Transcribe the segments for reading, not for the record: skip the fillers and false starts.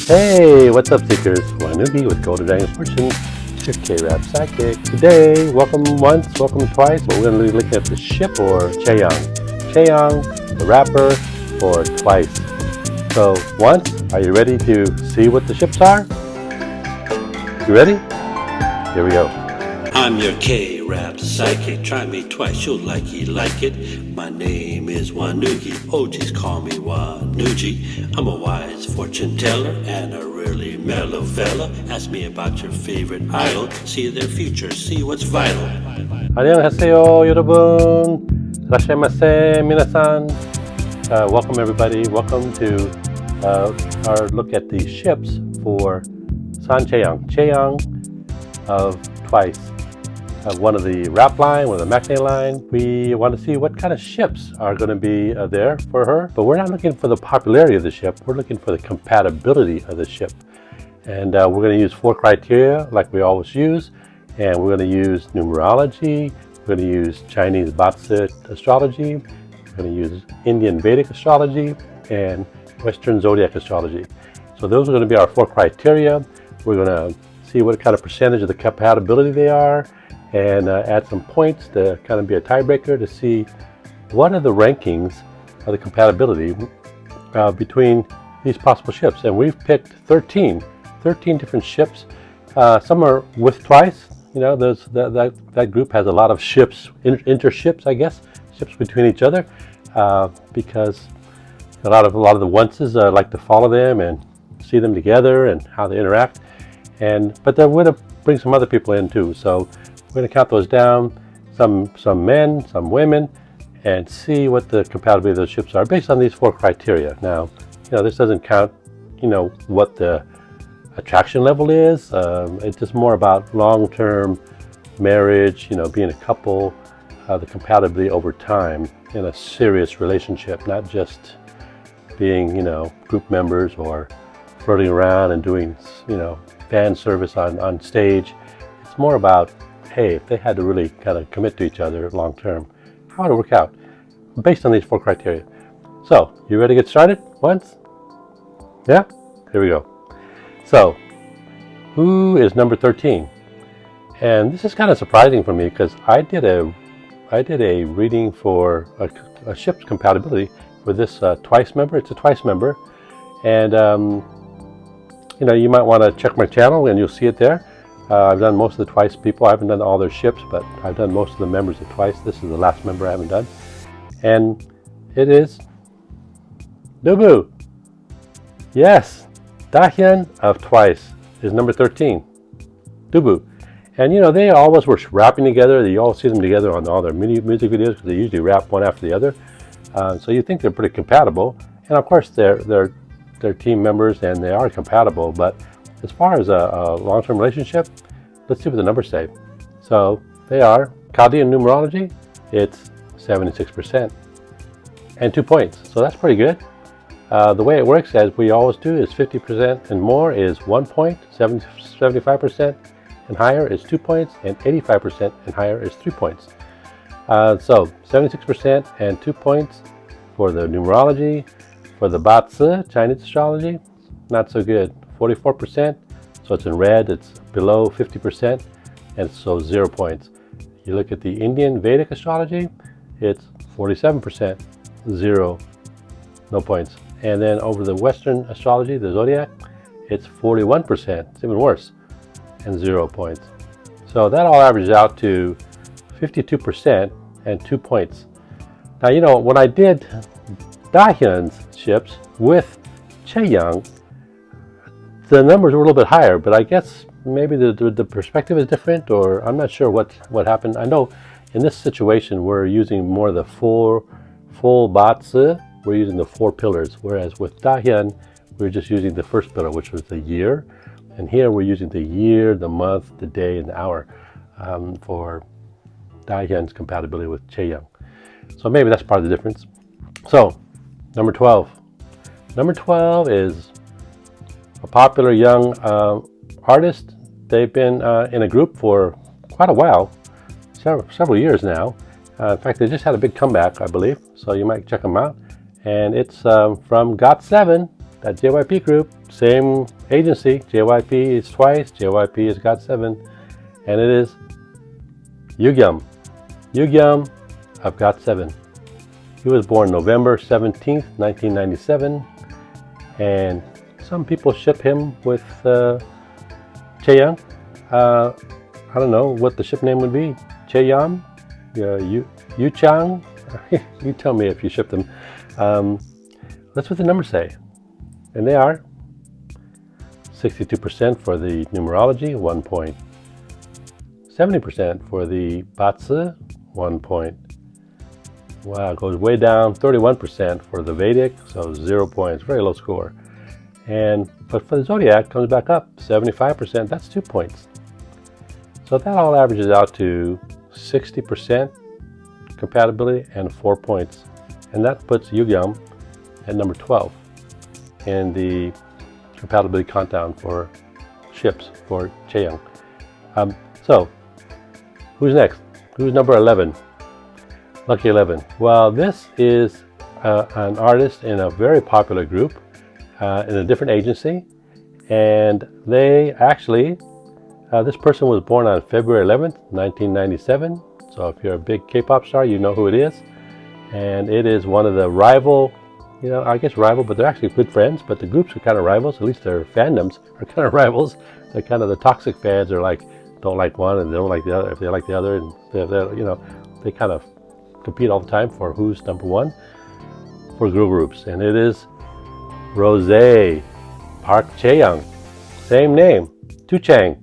Hey, what's up, seekers? Wanugee with GoldenDragonFortunes, your K-Rap sidekick. Today, welcome once, welcome twice. We're going to be looking at the ship for Chaeyoung. Chaeyoung, the rapper, for Twice. So, once, are you ready to see what the ships are? You ready? Here we go. I'm your K-Rap psychic. Try me twice, you'll like it. My name is Wanugee. OGs call me Wanugee. I'm a wise fortune teller and a really mellow fella. Ask me about your favorite idol. See their future, see what's vital. 안녕하세요, 여러분. 이라시마세, minasan. Welcome, everybody. Welcome to our look at the ships for Chaeyoung of Twice. One of the rap line, one of the matinee line. We want to see what kind of ships are going to be there for her. But we're not looking for the popularity of the ship. We're looking for the compatibility of the ship. And we're going to use 4 criteria like we always use. And we're going to use numerology. We're going to use Chinese Bazi Astrology. We're going to use Indian Vedic Astrology and Western Zodiac Astrology. So those are going to be our 4 criteria. We're going to see what kind of percentage of the compatibility they are, and add some points to kind of be a tiebreaker to see what are the rankings of the compatibility between these possible ships. And we've picked 13 different ships. Some are with Twice. You know, that group has a lot of ships, interships, I guess, ships between each other, because a lot of the onces like to follow them and see them together and how they interact. But they're going to bring some other people in too. So we're going to count those down, some men, some women, and see what the compatibility of those ships are based on these 4 criteria. Now, this doesn't count, what the attraction level is. It's just more about long-term marriage, being a couple, the compatibility over time in a serious relationship, not just being, group members or flirting around and doing, fan service on stage. It's more about, hey, if they had to really kind of commit to each other long term, how would it work out based on these 4 criteria? So, you ready to get started once? Yeah? Here we go. So, who is number 13? And this is kind of surprising for me because I did a reading for a ship's compatibility for this Twice member. It's a Twice member. And you might want to check my channel and you'll see it there. I've done most of the Twice people. I haven't done all their ships, but I've done most of the members of Twice. This is the last member I haven't done. And it is Dubu. Yes, Chaeyoung of Twice is number 13. Dubu. And they always were rapping together. You all see them together on all their music videos because they usually rap one after the other. So you think they're pretty compatible. And of course they're team members and they are compatible, but as far as a long-term relationship, let's see what the numbers say. So they are, Kadi in numerology, it's 76% and 2 points. So that's pretty good. The way it works, as we always do, is 50% and more is 1 point, 75% and higher is 2 points, and 85% and higher is 3 points. So 76% and 2 points for the numerology. For the Bazi Chinese Astrology, not so good. 44%, so it's in red, it's below 50%, and so 0 points. You look at the Indian Vedic Astrology, it's 47%, 0, no points. And then over the Western Astrology, the Zodiac, it's 41%, it's even worse, and 0 points. So that all averages out to 52% and 2 points. Now, when I did Chaeyoung's ships with Chaeyoung, the numbers were a little bit higher, but I guess maybe the perspective is different, or I'm not sure what happened. I know in this situation we're using more of the full Bazi. We're using the 4 pillars, whereas with Chaeyoung we're just using the first pillar, which was the year, and here we're using the year, the month, the day, and the hour for Chaeyoung's compatibility with Chaeyoung. So maybe that's part of the difference. So number 12. Number 12 is a popular young artist. They've been in a group for quite a while, several years now. In fact, they just had a big comeback, I believe, so you might check them out. And it's from GOT7, that JYP group, same agency. JYP is Twice, JYP has got 7, and it is Yugyum. Yugyum of GOT7. He was born November 17th, 1997, and some people ship him with Chaeyoung. I don't know what the ship name would be. Chaeyoung, Yuchang. You tell me if you ship them. That's what the numbers say, and they are 62% for the numerology, 1 point. 70% for the Bazi, 1 point. Wow, it goes way down. 31% for the Vedic, so 0 points, very low score. But for the Zodiac, comes back up, 75%, that's 2 points. So that all averages out to 60% compatibility and 4 points. And that puts Yugyum at number 12 in the compatibility countdown for ships for Chaeyoung. So, who's next? Who's number 11? Lucky 11. Well, this is an artist in a very popular group in a different agency. And they actually, this person was born on February 11th, 1997. So if you're a big K-pop star, you know who it is. And it is one of the rival, I guess rival, but they're actually good friends. But the groups are kind of rivals, at least their fandoms are kind of rivals. They're kind of the toxic fans are like, don't like one and they don't like the other. If they like the other, and they kind of compete all the time for who's number 1 for girl groups. And it is Rosé Park Chaeyoung. Same name, Tu Chang.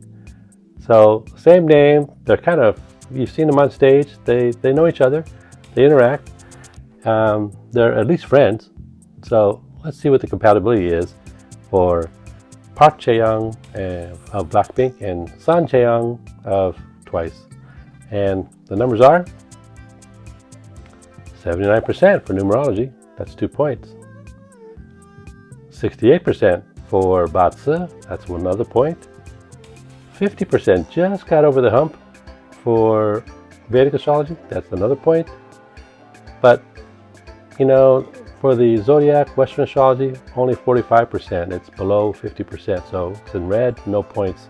So same name. They're kind of, you've seen them on stage. They know each other. They interact. They're at least friends. So let's see what the compatibility is for Park Chaeyoung of Blackpink and San Chaeyoung of Twice. And the numbers are 79% for numerology. That's 2 points. 68% for Bazi. That's another point. 50% just got over the hump for Vedic Astrology. That's another point. But, for the Zodiac Western Astrology, only 45%. It's below 50%. So it's in red, no points.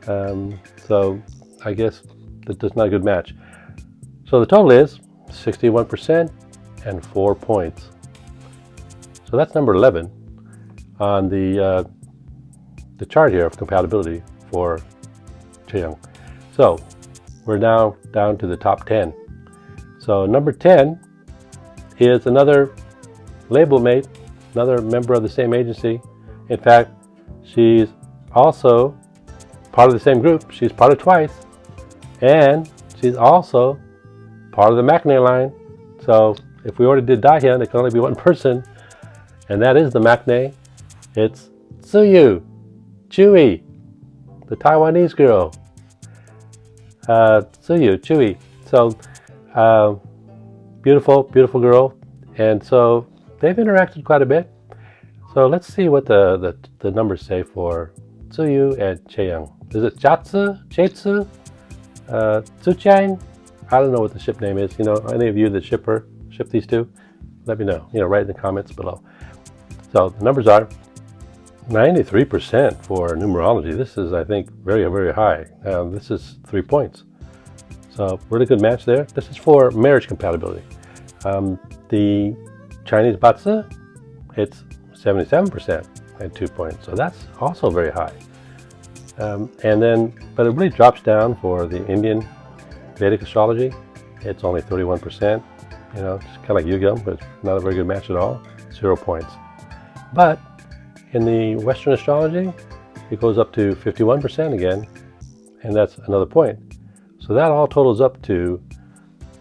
So I guess that's not a good match. So the total is 61% and 4 points. So that's number 11 on the chart here of compatibility for Chaeyoung. So we're now down to the top 10. So number 10 is another label mate, another member of the same agency. In fact, she's also part of the same group. She's part of Twice, and she's also part of the Maknae line. So if we already did Dahyun, it can only be one person, and that is the Maknae. It's Tsuyu, Chewy, the Taiwanese girl. Tsuyu, Chewy. So beautiful, beautiful girl. And so they've interacted quite a bit. So let's see what the numbers say for Tsuyu and Chaeyoung. Is it Jatsu, Chaetsu, Tsuchang? I don't know what the ship name is. Any of you that ship these two, let me know. Write in the comments below. So the numbers are 93% for numerology. This is, I think, very, very high. This is 3 points. So really good match there. This is for marriage compatibility. The Chinese Bazi, it's 77% and 2 points. So that's also very high. But it really drops down for the Indian Vedic Astrology. It's only 31%. It's kind of like Yugyum, but it's not a very good match at all. 0 points. But in the Western Astrology, it goes up to 51% again, and that's another point. So that all totals up to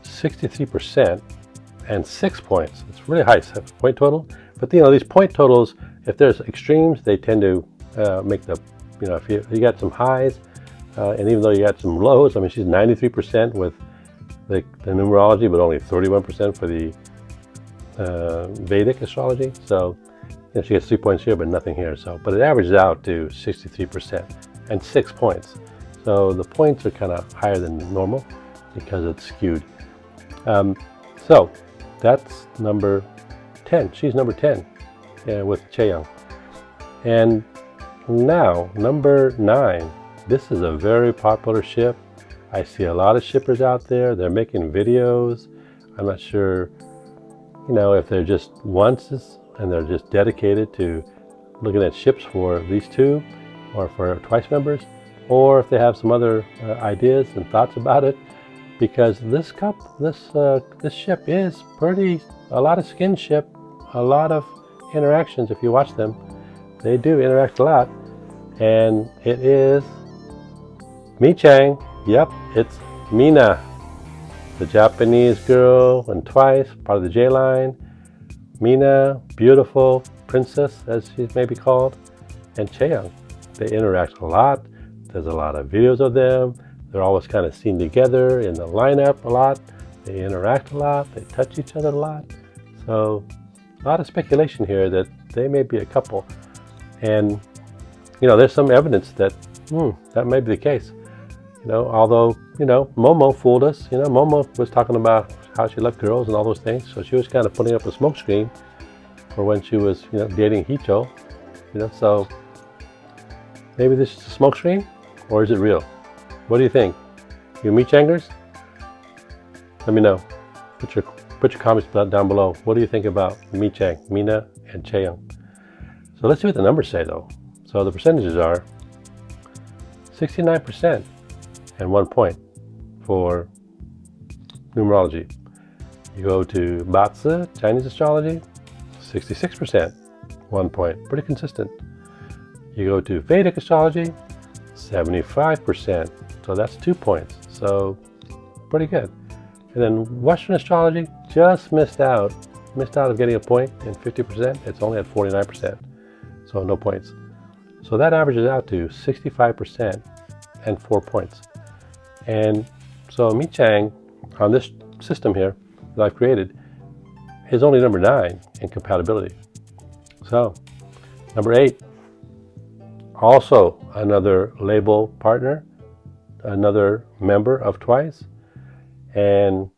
63% and 6 points. It's really high point total. But these point totals, if there's extremes, they tend to make the, if you got some highs, and even though you got some lows, I mean, she's 93% with the numerology, but only 31% for the Vedic Astrology. So she gets 3 points here, but nothing here. So, but it averages out to 63% and 6 points. So the points are kind of higher than normal because it's skewed. So that's number 10. She's number 10 with Chaeyoung. And now, number 9. This is a very popular ship. I see a lot of shippers out there. They're making videos. I'm not sure, if they're just onces and they're just dedicated to looking at ships for these two or for Twice members, or if they have some other ideas and thoughts about it, because this ship is a lot of skinship, a lot of interactions. If you watch them, they do interact a lot, and it is Mi-Chang. Yep, it's Mina, the Japanese girl and Twice, part of the J line. Mina, beautiful princess, as she may be called, and Chaeyoung. They interact a lot. There's a lot of videos of them. They're always kind of seen together in the lineup a lot. They interact a lot. They touch each other a lot. So a lot of speculation here that they may be a couple. And, there's some evidence that that may be the case. Although, Momo fooled us. Momo was talking about how she loved girls and all those things. So she was kind of putting up a smokescreen for when she was, dating Hito. So maybe this is a smokescreen, or is it real? What do you think? You Mi-Changers? Let me know. Put your comments down below. What do you think about Mi-Chang, Mina, and Chaeyoung? So let's see what the numbers say, though. So the percentages are 69% and 1 point for numerology. You go to Bazi Chinese Astrology, 66%, 1 point. Pretty consistent. You go to Vedic Astrology, 75%. So that's 2 points. So pretty good. And then Western Astrology just missed out of getting a point in 50%. It's only at 49%. So no points. So that averages out to 65% and 4 points. And so Mi-Chang on this system here that I've created is only number 9 in compatibility. So number 8, also another label partner, another member of Twice, and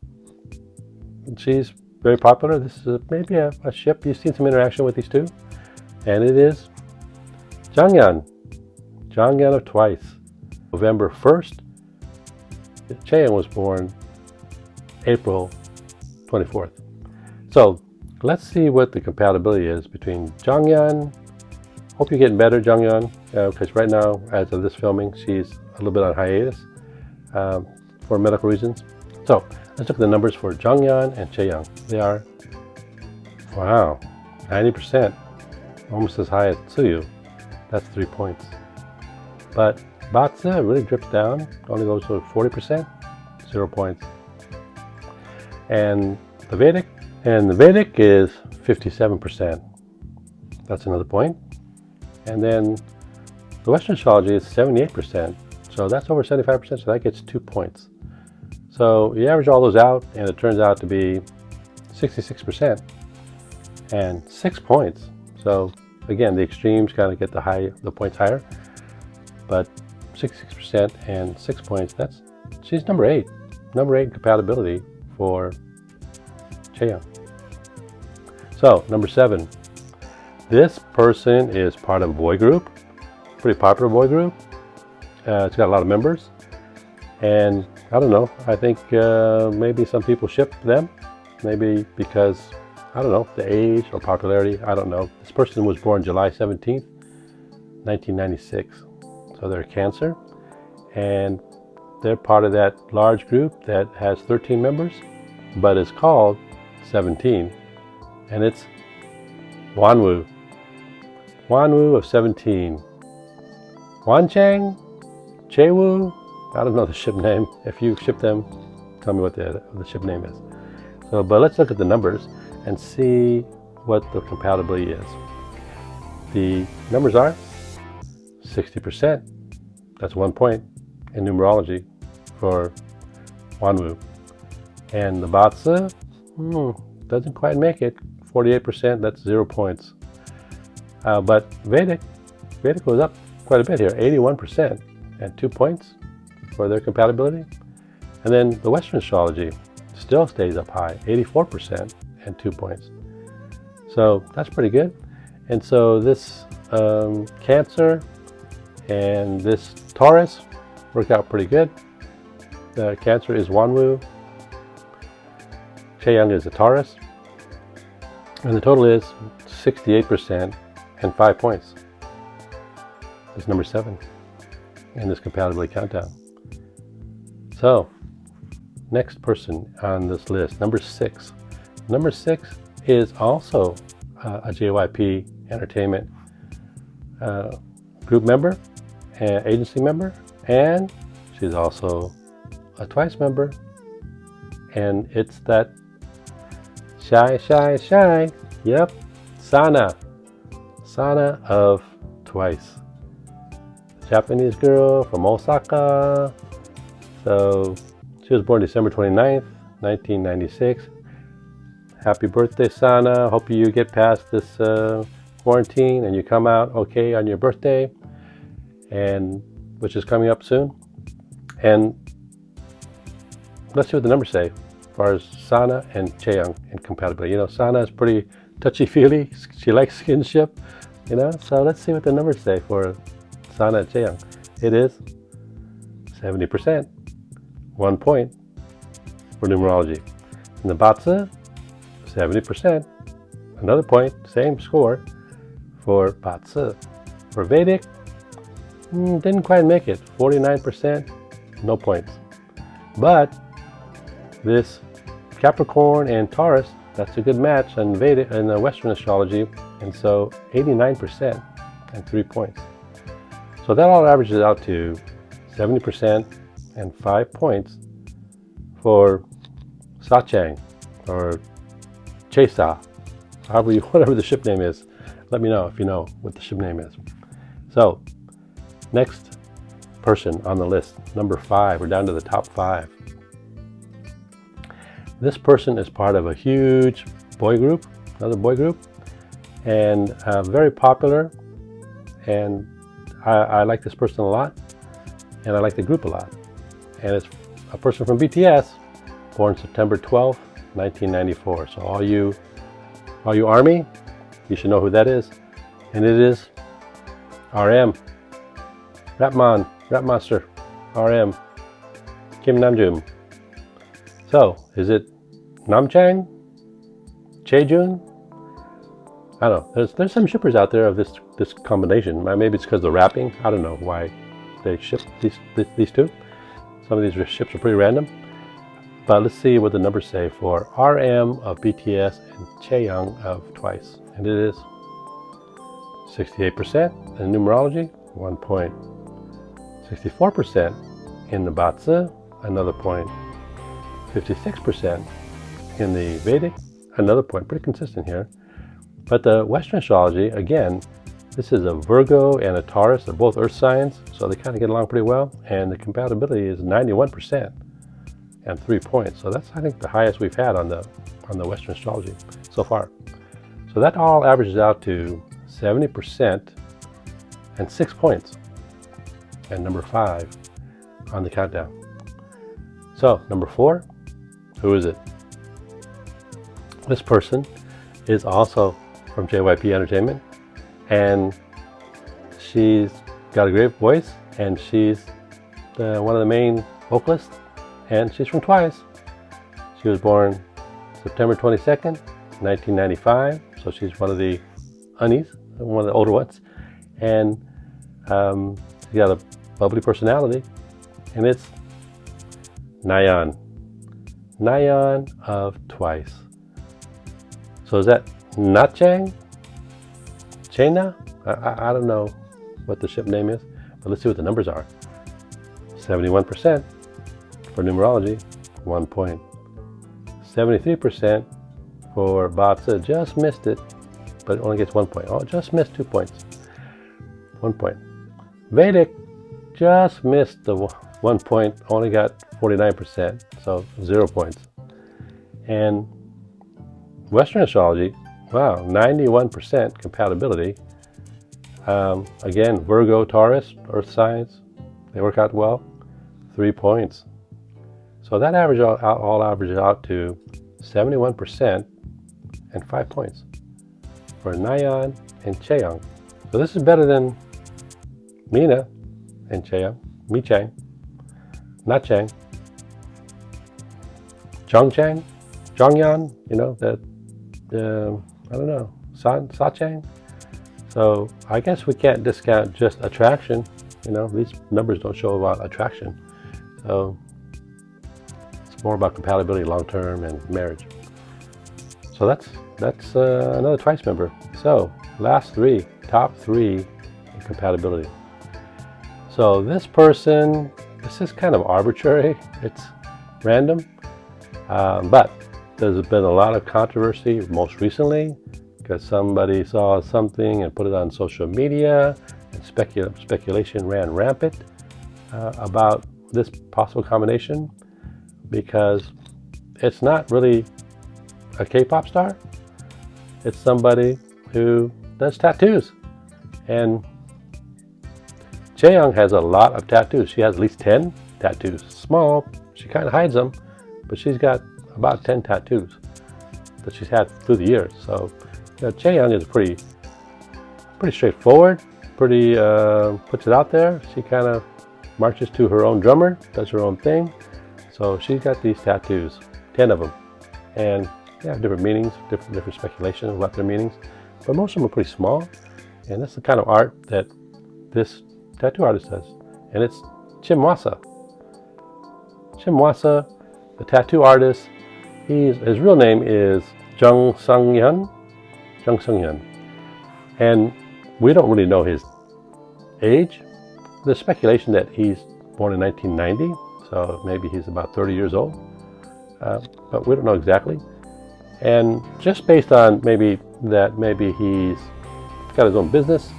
she's very popular. This is maybe a ship. You've seen some interaction with these two, and it is Jong of Twice. November 1st. Chaeyoung was born April 24th. So let's see what the compatibility is between Jong. Hope you're getting better, Jong, because right now, as of this filming, she's a little bit on hiatus for medical reasons. So let's look at the numbers for Jong and Chaeyoung. They are, wow, 90%, almost as high as Tsuyu. That's 3 points. But Bazi really drips down, only goes to 40%, 0 points. And the Vedic is 57%. That's another point. And then the Western Astrology is 78%. So that's over 75%, so that gets 2 points. So you average all those out, and it turns out to be 66% and 6 points. So again, the extremes kind of get the points higher, but 66% and 6 points. She's number 8 in compatibility for Chaeyoung. So number 7, this person is part of a boy group, pretty popular boy group. It's got a lot of members, and I don't know. I think maybe some people ship them, maybe because, I don't know, the age or popularity. I don't know. This person was born July 17th, 1996. So they're Cancer, and they're part of that large group that has 13 members, but is called 17, and it's Wanugee of 17. Wanchang, Chaewu, I don't know the ship name. If you ship them, tell me what the ship name is. So, but let's look at the numbers and see what the compatibility is. The numbers are 60%. That's 1 point in numerology for Wanugee. And the Bazi doesn't quite make it. 48%, that's 0 points. But Vedic goes up quite a bit here, 81% and 2 points for their compatibility. And then the Western Astrology still stays up high, 84% and 2 points. So that's pretty good. And so this Cancer and this Taurus work out pretty good. The Cancer is Wanwu, Chaeyoung is a Taurus, and the total is 68% and 5 points. It's number 7 in this compatibility countdown. So, next person on this list, number 6. Number 6 is also a JYP Entertainment group member and agency member, and she's also a Twice member, and it's that shy, yep, Sana of Twice, Japanese girl from Osaka. So she was born December 29th, 1996. Happy birthday, Sana. Hope you get past this quarantine and you come out okay on your birthday, and which is coming up soon. And let's see what the numbers say as far as Sana and Chaeyoung and compatibility. You know, Sana is pretty touchy-feely. She likes skinship, you know. So let's see what the numbers say for Sana and Chaeyoung. It is 70%, 1 point for numerology. In the Bazi, 70%, another point, same score for Bazi. For Vedic, didn't quite make it, 49%, no points. But this Capricorn and Taurus, that's a good match in Vedic and Western astrology, and so 89% and 3 points. So that all averages out to 70% and 5 points for Sachang or Chesa, whatever the ship name is. Let me know if you know what the ship name is. So, next person on the list, number 5. We're down to the top 5. This person is part of a huge boy group, another boy group, and very popular. And I like this person a lot, and I like the group a lot. And it's a person from BTS, born September 12th, 1994. So all you ARMY, you should know who that is. And it is RM, Rapmonster, RM, Kim Namjoon. So, is it Namchang? Chaejun? I don't know. There's some shippers out there of this combination. Maybe it's because of the wrapping. I don't know why they ship these two. Some of these ships are pretty random. But let's see what the numbers say for RM of BTS and Chaeyoung of Twice. And it is 68% in numerology, 1 point. 64% in the Bazi, another point. 56% in the Vedic, another point. Pretty consistent here. But the Western astrology, again, this is a Virgo and a Taurus. They're both earth signs, so they kind of get along pretty well. And the compatibility is 91% and 3 points. So that's, I think, the highest we've had on the Western astrology so far. So that all averages out to 70% and 6 points. And number 5 on the countdown. So number 4, who is it? This person is also from JYP Entertainment, and she's got a great voice, and she's one of the main vocalists, and she's from Twice. She was born September 22nd, 1995, so she's one of the honeys, one of the older ones, and she's got a bubbly personality, and it's Nayeon of Twice. So is that Nachang? Chena? I don't know what the ship name is, but let's see what the numbers are. 71% for numerology, 1 point. 73% for Bazi, just missed it, but it only gets 1 point. Oh, just missed 2 points. 1 point. Vedic just missed the 1 point, only got 49%, so 0 points. And Western astrology, wow, 91% compatibility. Again, Virgo, Taurus, earth signs, they work out well. 3 points. So that all averages out to 71% and 5 points for Nayeon and Chaeyoung. So this is better than Mina and Chaeyoung, Mi Chang, not Chang, Jong Chang, Jongyan, that, I don't know, Sa Chang. So I guess we can't discount just attraction. These numbers don't show about attraction. So it's more about compatibility long-term and marriage. So that's another Twice member. So top three in compatibility. So this person, this is kind of arbitrary. It's random, but there's been a lot of controversy most recently because somebody saw something and put it on social media, and speculation ran rampant about this possible combination because it's not really a K-pop star. It's somebody who does tattoos. And Chaeyoung has a lot of tattoos. She has at least 10 tattoos. Small, she kind of hides them, but she's got about 10 tattoos that she's had through the years. So Chaeyoung is pretty straightforward, puts it out there. She kind of marches to her own drummer, does her own thing. So she's got these tattoos, 10 of them. And they have different meanings, different speculation about their meanings. But most of them are pretty small. And that's the kind of art that this tattoo artist does. And it's Chimwasa. Chimwasa, the tattoo artist, his real name is Jong Sung-hyun. And we don't really know his age. There's speculation that he's born in 1990, so maybe he's about 30 years old. But we don't know exactly. And just based on maybe he's got his own business,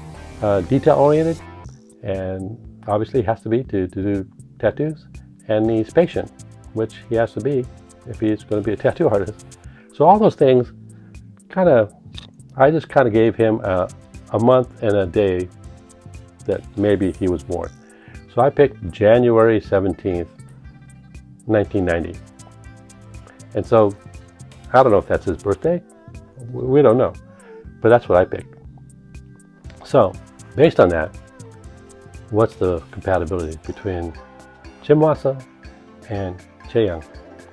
detail-oriented, and obviously has to be to do tattoos, and he's patient, which he has to be if he's going to be a tattoo artist. So all those things I just gave him a month and a day that maybe he was born. So I picked January 17th, 1990. And so I don't know if that's his birthday. We don't know. But that's what I picked. So based on that, what's the compatibility between Chimwasa and Chaeyoung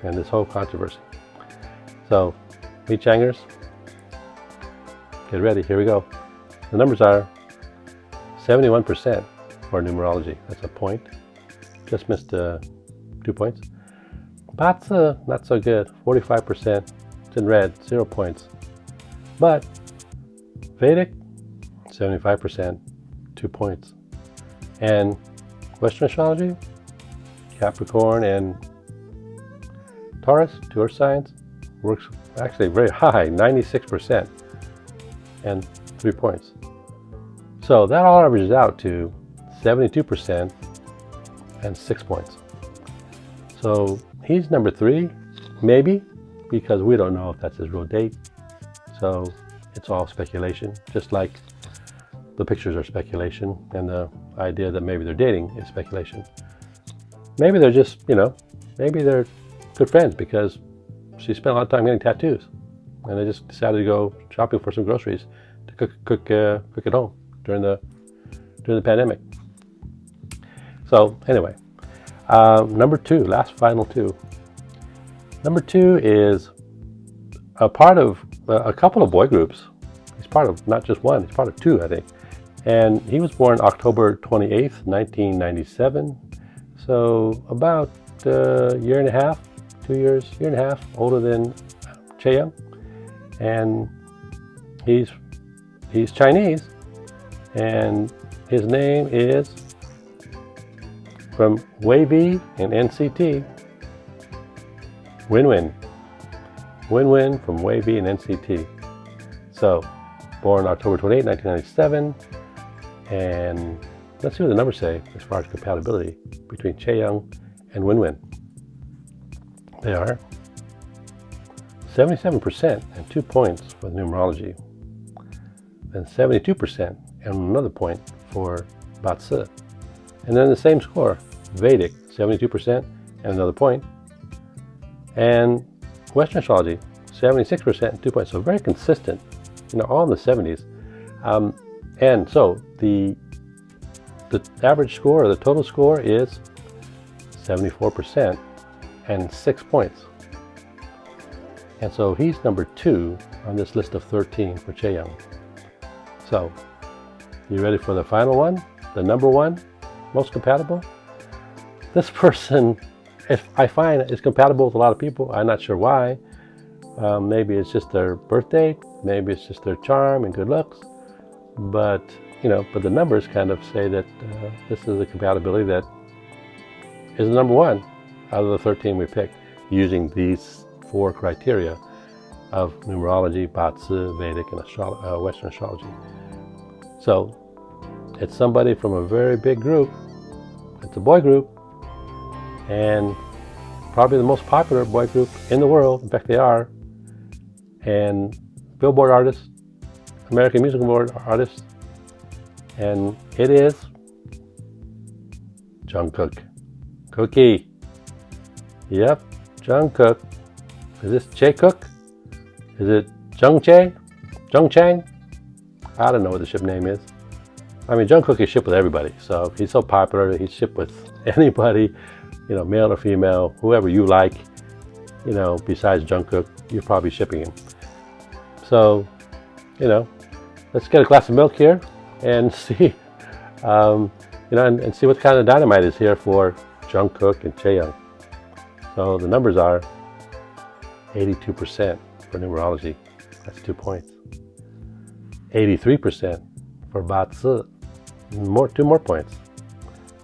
and this whole controversy? So, me Changers, get ready, here we go. The numbers are 71% for numerology. That's a point. Just missed 2 points. Bazi, not so good, 45%. It's in red, 0 points. But Vedic, 75%, 2 points. And Western Astrology, Capricorn and Taurus, 2 earth signs, works actually very high, 96%, and 3 points. So that all averages out to 72% and 6 points. So he's number 3, maybe, because we don't know if that's his real date. So it's all speculation, just like the pictures are speculation, and the idea that maybe they're dating is speculation. Maybe they're just, maybe they're good friends because she spent a lot of time getting tattoos, and they just decided to go shopping for some groceries to cook at home during the pandemic. So anyway, number 2, final 2. Number 2 is a part of a couple of boy groups. He's part of not just one, he's part of 2, I think. And he was born October 28th, 1997. So about a year and a half, 2 years, year and a half older than Chaeyoung. And he's Chinese, and his name is from Wavy and NCT, Win-Win. Win-Win from Wavy and NCT. So, born October 28, 1997. And let's see what the numbers say as far as compatibility between Chaeyoung and Win-Win. They are 77% and 2 points for numerology, then 72% and another point for Bazi. And then the same score, Vedic, 72% and another point. And Western Astrology, 76% and 2 points. So very consistent, all in the 70s. And so the average score, or the total score, is 74% and 6 points. And so he's number 2 on this list of 13 for Chaeyoung. So, you ready for the final one? The number 1 most compatible? This person, if I find, is compatible with a lot of people. I'm not sure why. Maybe it's just their birth date. Maybe it's just their charm and good looks. But, but the numbers kind of say that this is a compatibility that is the number 1 out of the 13 we picked, using these 4 criteria of numerology, Bazi, Vedic, and Western astrology. So, it's somebody from a very big group. It's a boy group, and probably the most popular boy group in the world. In fact, they are. And Billboard artists, American Music Award artists, and it is Jungkook. Cookie. Yep, Jungkook. Is this Chaeyoung? Is it Jongchang? I don't know what the ship name is. I mean, Jungkook is shipped with everybody, so he's so popular. He's shipped with anybody, male or female, whoever you like, besides Jungkook, you're probably shipping him. So, let's get a glass of milk here and see, and see what kind of dynamite is here for Jungkook and Chaeyoung. So the numbers are 82% for numerology. That's 2 points. 83% for Bazi. 2 more points.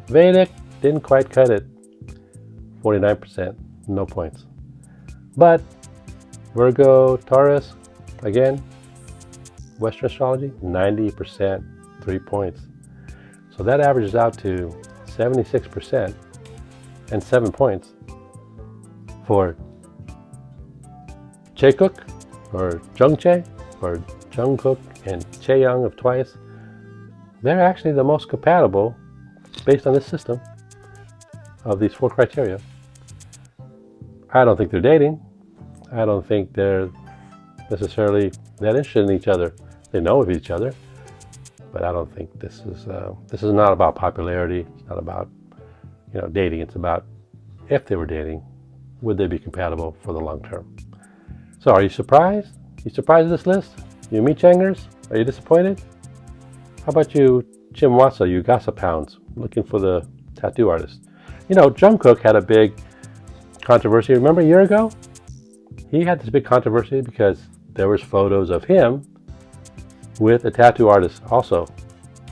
Vedic didn't quite cut it. 49%, no points. But Virgo, Taurus, again, Western astrology, 90%, 3 points. So that averages out to 76% and 7 points for Chaeyoung, or Jongchae, or Jungkook and Chaeyoung of Twice. They're actually the most compatible based on this system of these 4 criteria. I don't think they're dating. I don't think they're necessarily that interested in each other. They know of each other, but I don't think this is not about popularity. It's not about dating. It's about, if they were dating, would they be compatible for the long term? So, are you surprised? You surprised at this list? You Meechangers? Are you disappointed? How about you, Chimwasa, you gossip hounds, looking for the tattoo artist? Jungkook had a big controversy. Remember a year ago? He had this big controversy because there was photos of him with a tattoo artist also.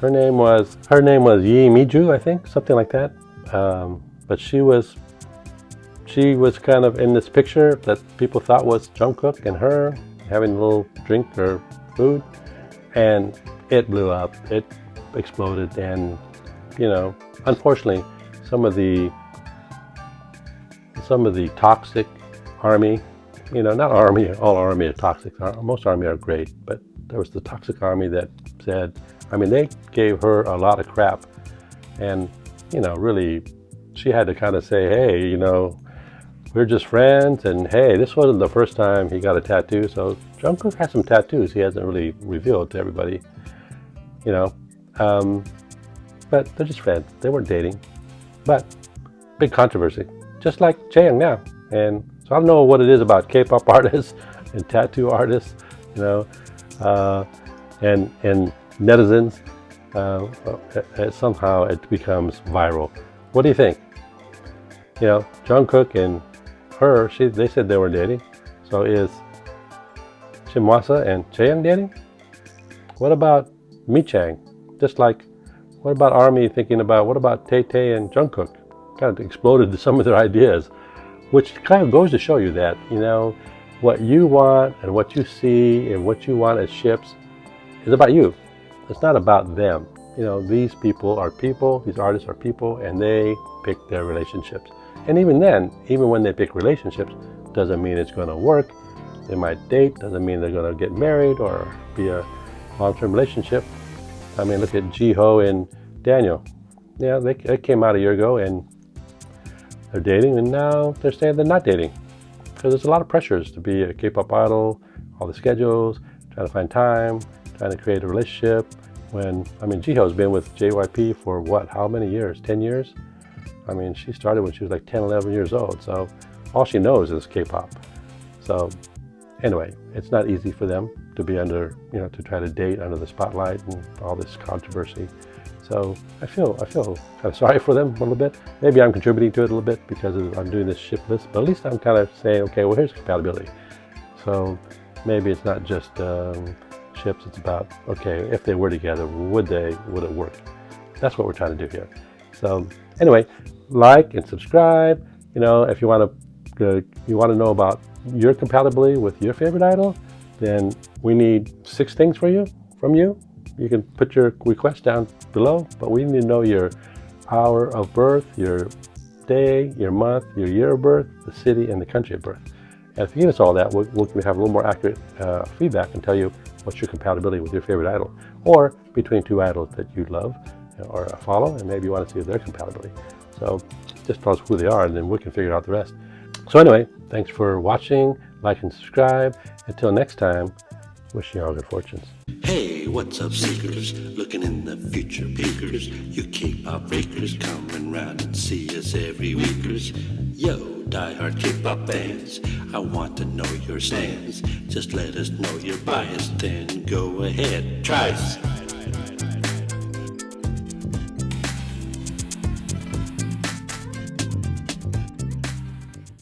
Her name was Yi Miju, I think, something like that. But she was kind of in this picture that people thought was Jungkook and her having a little drink or food, and it blew up. It exploded, and unfortunately, some of the toxic army, not army, all army are toxic. Most army are great, but there was the toxic army that said, they gave her a lot of crap, and really, she had to kind of say, hey, we're just friends, and hey, this wasn't the first time he got a tattoo. So Jungkook has some tattoos he hasn't really revealed to everybody, but they're just friends. They weren't dating, but big controversy, just like Chaeyoung now. And so I don't know what it is about K-pop artists and tattoo artists, and netizens. Somehow it becomes viral. What do you think? Jungkook and her, they said they were dating. So is Chimwasa and Chaeyoung dating? What about Meechang? Just like, what about Army thinking about, what about Tay-Tay and Jungkook? Kind of exploded some of their ideas, which kind of goes to show you that, what you want and what you see and what you want as ships is about you. It's not about them. These people are people, these artists are people, and they pick their relationships. And even then, even when they pick relationships, doesn't mean it's going to work. They might date, doesn't mean they're going to get married or be a long-term relationship. Look at Jiho and Daniel. Yeah, they came out a year ago and they're dating, and now they're saying they're not dating. Because there's a lot of pressures to be a K-pop idol, all the schedules, trying to find time, trying to create a relationship when, I mean, Jiho's been with JYP for what, how many years? 10 years? I mean, she started when she was like 10, 11 years old. So all she knows is K-pop. So anyway, it's not easy for them to be under, to try to date under the spotlight and all this controversy. So I feel kind of sorry for them a little bit. Maybe I'm contributing to it a little bit because I'm doing this ship list, but at least I'm kind of saying, okay, well, here's compatibility. So maybe it's not just ships, it's about, okay, if they were together, would it work? That's what we're trying to do here. So anyway, like and subscribe. If you want to know about your compatibility with your favorite idol, then we need 6 things from you. You can put your request down below, but we need to know your hour of birth, your day, your month, your year of birth, the city, and the country of birth. And if you give us all that, we'll have a little more accurate feedback and tell you what's your compatibility with your favorite idol, or between 2 idols that you love or follow, and maybe you want to see their compatibility. So just tell us who they are, and then we can figure out the rest. So anyway, thanks for watching, like and subscribe. Until next time, wishing you all good fortunes. Hey, what's up, seekers? Looking in the future, peekers. You K-pop breakers, coming round and see us every weekers. Yo, diehard K-pop fans, I want to know your stance. Just let us know your bias, then go ahead, try us.